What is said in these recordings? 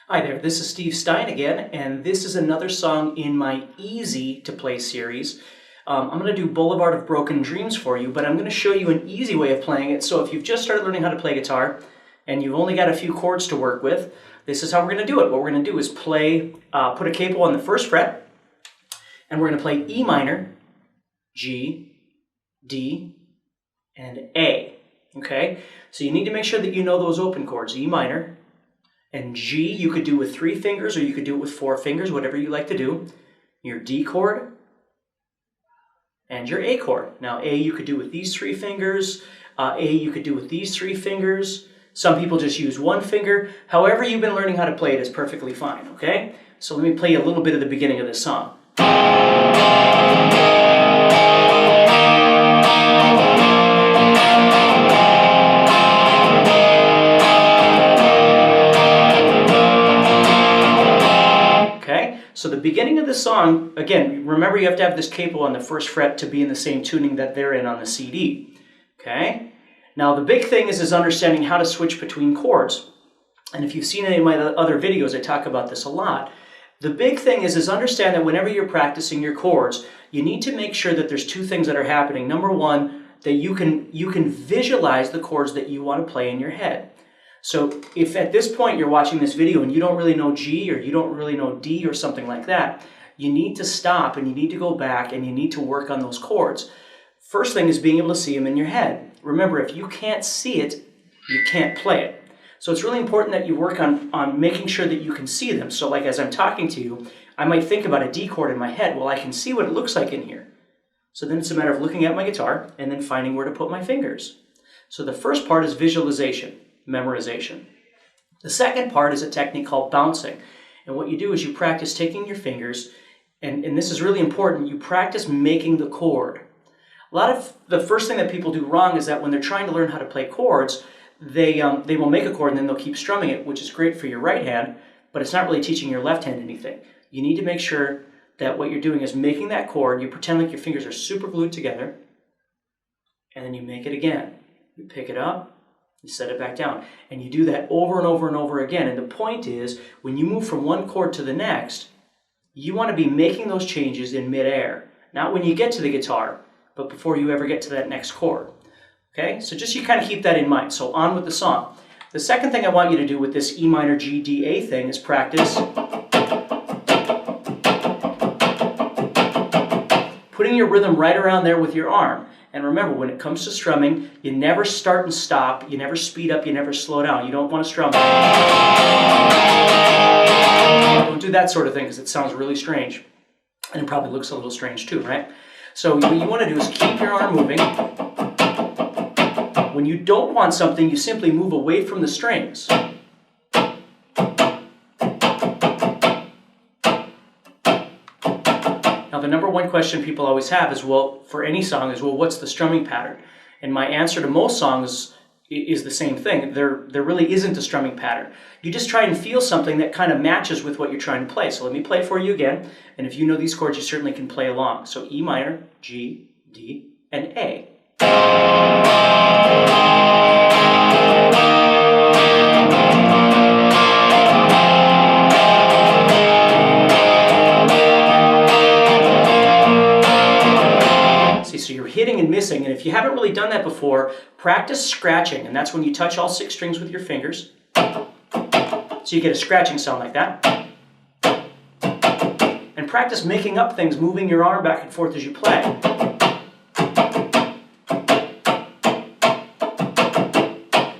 Hi there, this is Steve Stine again, and this is another song in my Easy to Play series. I'm going to do Boulevard of Broken Dreams for you, but I'm going to show you an easy way of playing it. So if you've just started learning how to play guitar and you've only got a few chords to work with, this is how we're going to do it. What we're going to do is play, put a capo on the first fret, and we're going to play E minor, G, D, and A. Okay? So you need to make sure that you know those open chords, E minor, and G you could do with 3 fingers or you could do it with 4 fingers, whatever you like to do. Your D chord and your A chord. Now A you could do with these 3 fingers, A you could do with these 3 fingers. Some people just use 1 finger. However you've been learning how to play it is perfectly fine, okay? So let me play you a little bit of the beginning of this song. So the beginning of the song, again, remember you have to have this capo on the first fret to be in the same tuning that they're in on the CD. Okay? Now the big thing is understanding how to switch between chords. And if you've seen any of my other videos, I talk about this a lot. The big thing is understand that whenever you're practicing your chords, you need to make sure that there's 2 things that are happening. Number one, that you can visualize the chords that you want to play in your head. So if at this point you're watching this video and you don't really know G or you don't really know D or something like that, you need to stop and you need to go back and you need to work on those chords. First thing is being able to see them in your head. Remember, if you can't see it, you can't play it. So it's really important that you work on making sure that you can see them. So like as I'm talking to you, I might think about a D chord in my head. Well, I can see what it looks like in here. So then it's a matter of looking at my guitar and then finding where to put my fingers. So the first part is visualization. Memorization. The second part is a technique called bouncing. And what you do is you practice taking your fingers, and this is really important, you practice making the chord. A lot of the first thing that people do wrong is that when they're trying to learn how to play chords, they will make a chord and then they'll keep strumming it, which is great for your right hand, but it's not really teaching your left hand anything. You need to make sure that what you're doing is making that chord, you pretend like your fingers are super glued together, and then you make it again. You pick it up, you set it back down. And you do that over and over and over again. And the point is, when you move from one chord to the next, you want to be making those changes in midair. Not when you get to the guitar, but before you ever get to that next chord. Okay? So just you kind of keep that in mind. So on with the song. The second thing I want you to do with this E minor, G, D, A thing is practice putting your rhythm right around there with your arm. And remember, when it comes to strumming, you never start and stop, you never speed up, you never slow down. You don't want to strum. Don't do that sort of thing because it sounds really strange. And it probably looks a little strange too, right? So what you want to do is keep your arm moving. When you don't want something, you simply move away from the strings. Now, the number one question people always have is, well, for any song is, well, what's the strumming pattern? And my answer to most songs is the same thing. There really isn't a strumming pattern. You just try and feel something that kind of matches with what you're trying to play. So let me play for you again. And if you know these chords, you certainly can play along. So E minor, G, D, and A. So you're hitting and missing, and if you haven't really done that before, practice scratching, and that's when you touch all 6 strings with your fingers. So you get a scratching sound like that. And practice making up things, moving your arm back and forth as you play.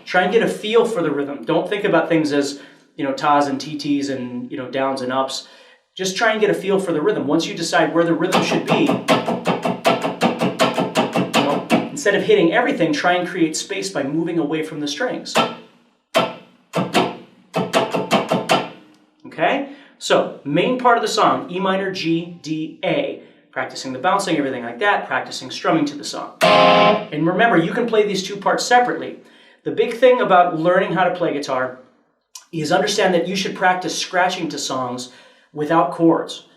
Try and get a feel for the rhythm. Don't think about things as, tas and TTs and, downs and ups. Just try and get a feel for the rhythm. Once you decide where the rhythm should be, instead of hitting everything, try and create space by moving away from the strings. Okay? So, main part of the song, E minor, G, D, A. Practicing the bouncing, everything like that, practicing strumming to the song. And remember, you can play these 2 parts separately. The big thing about learning how to play guitar is understand that you should practice scratching to songs without chords.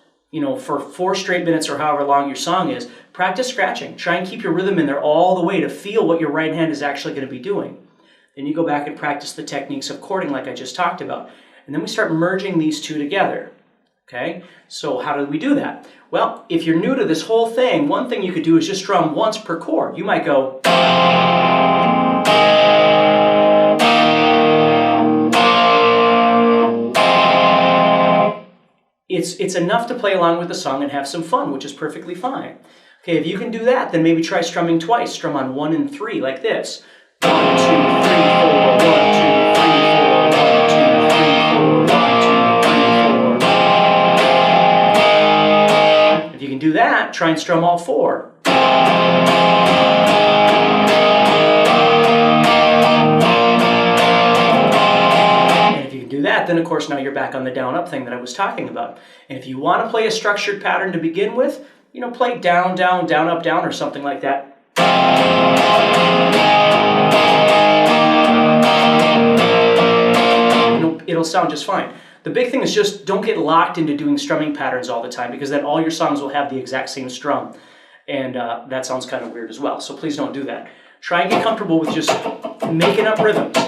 For 4 straight minutes or however long your song is, practice scratching. Try and keep your rhythm in there all the way to feel what your right hand is actually going to be doing. Then you go back and practice the techniques of chording like I just talked about. And then we start merging these two together. Okay, so how do we do that? Well, if you're new to this whole thing, one thing you could do is just strum once per chord. You might go. It's enough to play along with the song and have some fun, which is perfectly fine. Okay, if you can do that, then maybe try strumming twice. Strum on 1 and 3 like this. 1, 2, 3, 4, 1, 2, 3, 4, 1, 2, 3, 4, 1, 2, 3, 4. If you can do that, try and strum all 4. That, then of course now you're back on the down up thing that I was talking about. And if you want to play a structured pattern to begin with, you know, play down, down, down, up, down, or something like that. It'll sound just fine. The big thing is just don't get locked into doing strumming patterns all the time, because then all your songs will have the exact same strum. And that sounds kind of weird as well. So please don't do that. Try and get comfortable with just making up rhythms.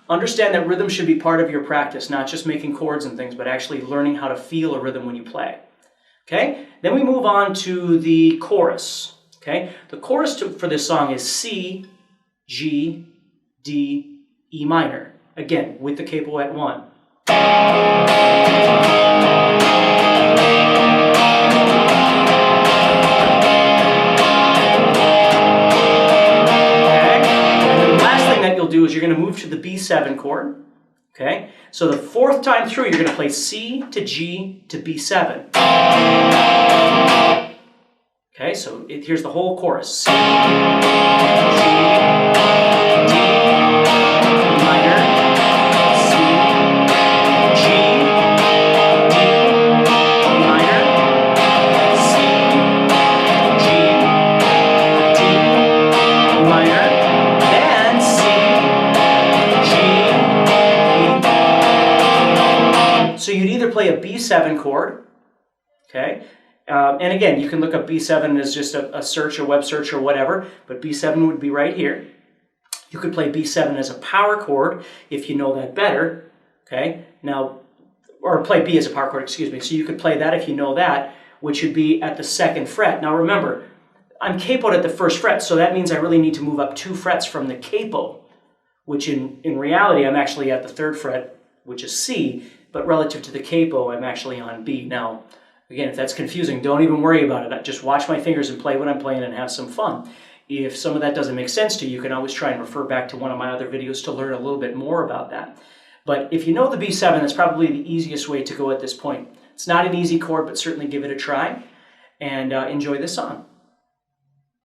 Understand that rhythm should be part of your practice, not just making chords and things, but actually learning how to feel a rhythm when you play. Okay? Then we move on to the chorus. Okay? The chorus for this song is C, G, D, E minor. Again, with the capo at 1. Do is you're going to move to the B7 chord. Okay, so the 4th time through, you're going to play C to G to B7. Okay, so here's the whole chorus: C, G, D, E minor, C, G, D, E minor, C, G, D, E minor. So you'd either play a B7 chord, okay? And again, you can look up B7 as just a search, a web search or whatever, but B7 would be right here. You could play B7 as a power chord if you know that better, okay? Now, or play B as a power chord, excuse me. So you could play that if you know that, which would be at the 2nd fret. Now remember, I'm capoed at the 1st fret, so that means I really need to move up 2 frets from the capo, which in reality, I'm actually at the 3rd fret, which is C, but relative to the capo, I'm actually on B. Now, again, if that's confusing, don't even worry about it. Just watch my fingers and play what I'm playing and have some fun. If some of that doesn't make sense to you, you can always try and refer back to one of my other videos to learn a little bit more about that. But if you know the B7, that's probably the easiest way to go at this point. It's not an easy chord, but certainly give it a try, and enjoy this song.